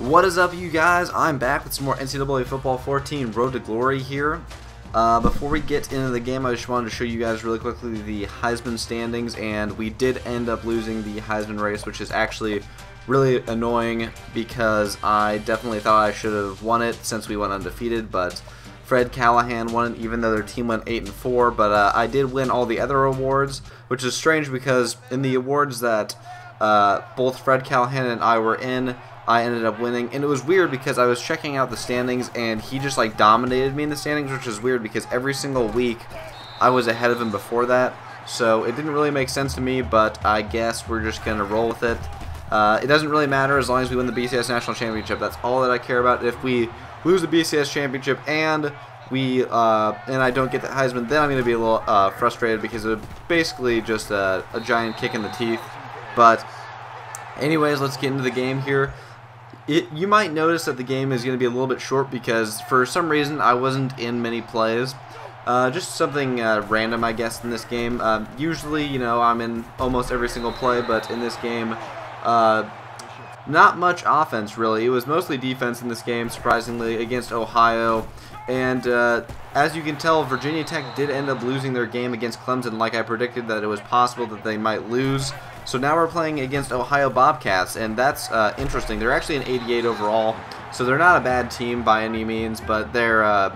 What is up, you guys? I'm back with some more NCAA Football 14 Road to Glory here. Before we get into the game, I just wanted to show you guys really quickly the Heisman standings, and we did end up losing the Heisman race, which is actually really annoying because I definitely thought I should have won it since we went undefeated, but Fred Callahan won it even though their team went 8-4, but I did win all the other awards, which is strange because in the awards that both Fred Callahan and I were in, I ended up winning, and it was weird because I was checking out the standings and he just like dominated me in the standings, which is weird because every single week I was ahead of him before that, so it didn't really make sense to me, but I guess we're just going to roll with it. It doesn't really matter as long as we win the BCS National Championship. That's all that I care about. If we lose the BCS Championship and I don't get the Heisman, then I'm going to be a little frustrated because it's basically just a giant kick in the teeth. But anyways, let's get into the game here. You might notice that the game is going to be a little bit short because for some reason I wasn't in many plays. Just something random, I guess, in this game. Usually, you know, I'm in almost every single play, but in this game, not much offense, really. It was mostly defense in this game, surprisingly, against Ohio. And as you can tell, Virginia Tech did end up losing their game against Clemson, like I predicted that it was possible that they might lose. So now we're playing against Ohio Bobcats, and that's interesting. They're actually an 88 overall, so they're not a bad team by any means, but their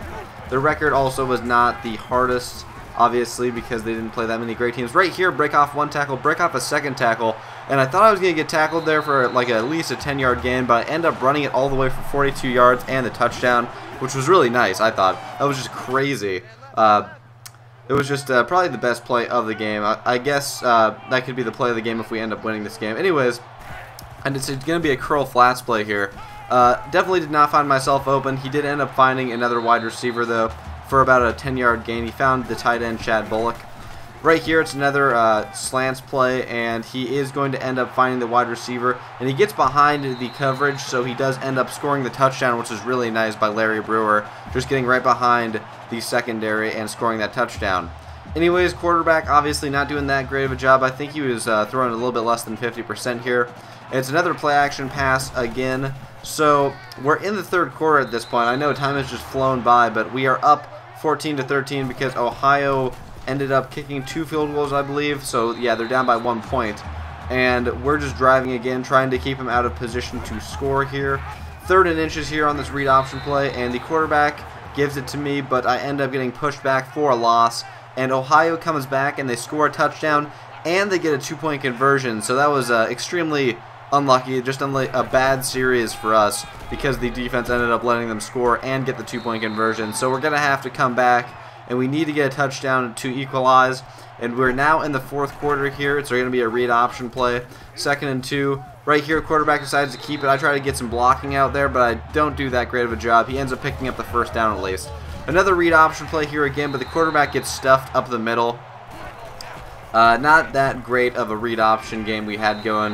record also was not the hardest, obviously, because they didn't play that many great teams. Right here, break off one tackle, break off a second tackle, and I thought I was going to get tackled there for like at least a 10-yard gain, but I end up running it all the way for 42 yards and the touchdown, which was really nice, I thought. That was just crazy. It was just probably the best play of the game. I guess that could be the play of the game if we end up winning this game. Anyways, and it's going to be a curl flats play here. Definitely did not find myself open. He did end up finding another wide receiver, though, for about a 10-yard gain. He found the tight end, Chad Bullock. Right here, it's another slants play, and he is going to end up finding the wide receiver, and he gets behind the coverage, so he does end up scoring the touchdown, which is really nice by Larry Brewer, just getting right behind the secondary and scoring that touchdown. Anyways, quarterback obviously not doing that great of a job. I think he was throwing a little bit less than 50% here. It's another play action pass again. So we're in the third quarter at this point. I know time has just flown by, but we are up 14-13 because Ohio ended up kicking 2 field goals, I believe. So yeah, they're down by 1 point. And we're just driving again, trying to keep him out of position to score here. 3rd and inches here on this read option play, and the quarterback gives it to me, but I end up getting pushed back for a loss. And Ohio comes back and they score a touchdown, and they get a 2-point conversion. So that was extremely unlucky, just a bad series for us because the defense ended up letting them score and get the 2-point conversion. So we're going to have to come back, and we need to get a touchdown to equalize. And we're now in the 4th quarter here. It's going to be a read option play. 2nd and 2. Right here, quarterback decides to keep it. I try to get some blocking out there, but I don't do that great of a job. He ends up picking up the 1st down at least. Another read option play here again, but the quarterback gets stuffed up the middle. Not that great of a read option game we had going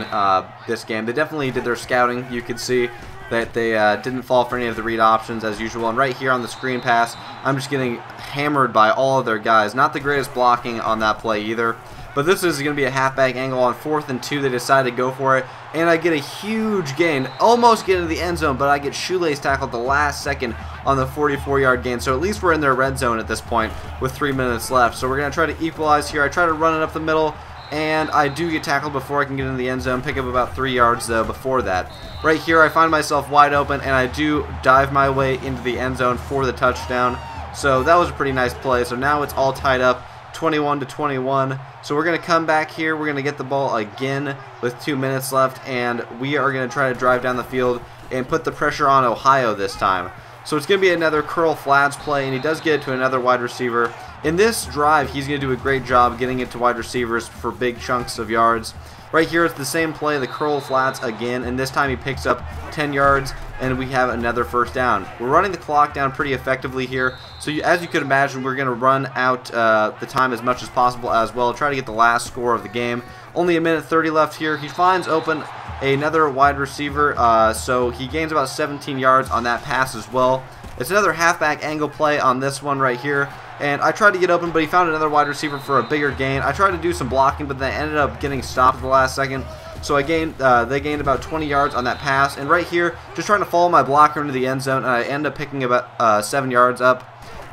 this game. They definitely did their scouting. You could see that they didn't fall for any of the read options as usual. And right here on the screen pass, I'm just getting hammered by all of their guys. Not the greatest blocking on that play either. But this is going to be a halfback angle on 4th and 2. They decide to go for it, and I get a huge gain. Almost get into the end zone, but I get shoelace tackled at the last second on the 44-yard gain. So at least we're in their red zone at this point with 3 minutes left. So we're going to try to equalize here. I try to run it up the middle, and I do get tackled before I can get into the end zone. Pick up about 3 yards, though, before that. Right here, I find myself wide open, and I do dive my way into the end zone for the touchdown. So that was a pretty nice play. So now it's all tied up, 21-21. So we're going to come back here. We're going to get the ball again with 2 minutes left, and we are going to try to drive down the field and put the pressure on Ohio this time. So it's going to be another curl flats play, and he does get it to another wide receiver. In this drive, he's going to do a great job getting it to wide receivers for big chunks of yards. Right here, it's the same play, the curl flats again, and this time he picks up 10 yards, and we have another 1st down. We're running the clock down pretty effectively here, so as you could imagine, we're going to run out the time as much as possible as well, try to get the last score of the game. Only a minute 30 left here. He finds open another wide receiver, so he gains about 17 yards on that pass as well. It's another halfback angle play on this one right here. And I tried to get open, but he found another wide receiver for a bigger gain. I tried to do some blocking, but then I ended up getting stopped at the last second. So they gained about 20 yards on that pass. And right here, just trying to follow my blocker into the end zone, and I end up picking about 7 yards up.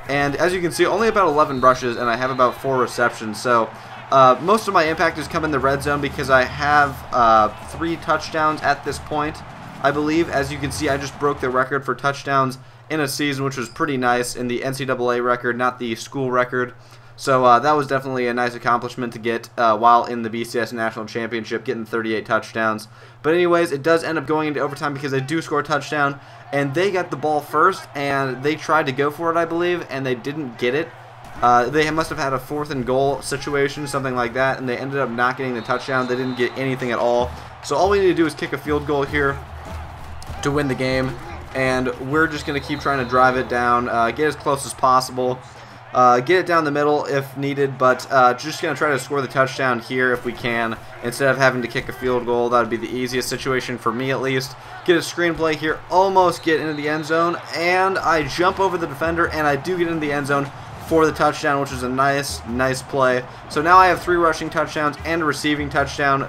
And as you can see, only about 11 rushes, and I have about 4 receptions. So most of my impact has come in the red zone because I have 3 touchdowns at this point, I believe. As you can see, I just broke the record for touchdowns in a season, which was pretty nice, in the NCAA record, not the school record. So that was definitely a nice accomplishment to get while in the BCS National Championship, getting 38 touchdowns. But anyways, it does end up going into overtime because they do score a touchdown, and they got the ball first, and they tried to go for it, I believe, and they didn't get it. They must have had a 4th and goal situation, something like that, and they ended up not getting the touchdown. They didn't get anything at all. So all we need to do is kick a field goal here to win the game, and we're just going to keep trying to drive it down, get as close as possible, get it down the middle if needed, but just going to try to score the touchdown here if we can, instead of having to kick a field goal. That would be the easiest situation for me, at least. Get a screenplay here, almost get into the end zone, and I jump over the defender, and I do get into the end zone for the touchdown, which is a nice play. So now I have 3 rushing touchdowns and a receiving touchdown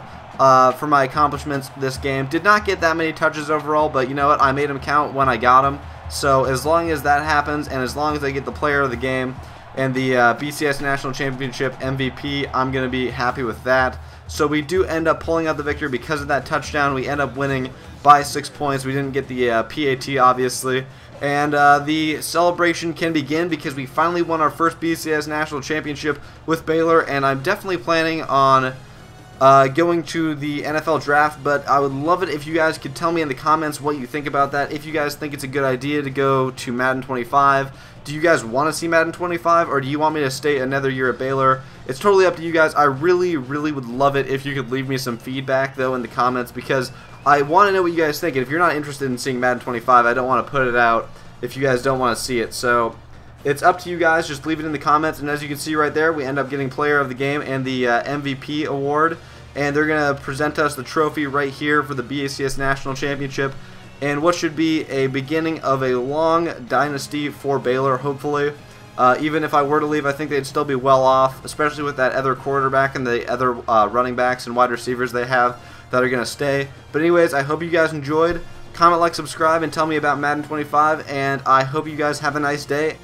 for my accomplishments this game. Did not get that many touches overall, but you know what? I made them count when I got them. So as long as that happens, and as long as I get the player of the game and the BCS National Championship MVP, I'm going to be happy with that. So we do end up pulling out the victory because of that touchdown. We end up winning by 6 points. We didn't get the PAT, obviously. And the celebration can begin because we finally won our first BCS National Championship with Baylor, and I'm definitely planning on going to the NFL draft, but I would love it if you guys could tell me in the comments what you think about that. If you guys think it's a good idea to go to Madden 25, do you guys want to see Madden 25, or do you want me to stay another year at Baylor? It's totally up to you guys. I really would love it if you could leave me some feedback, though, in the comments, because I want to know what you guys think. And if you're not interested in seeing Madden 25, I don't want to put it out if you guys don't want to see it. So it's up to you guys. Just leave it in the comments. And as you can see right there, we end up getting Player of the Game and the MVP award. And they're going to present us the trophy right here for the BCS National Championship, and what should be a beginning of a long dynasty for Baylor, hopefully. Even if I were to leave, I think they'd still be well off, especially with that other quarterback and the other running backs and wide receivers they have that are going to stay. But anyways, I hope you guys enjoyed. Comment, like, subscribe, and tell me about Madden 25, and I hope you guys have a nice day.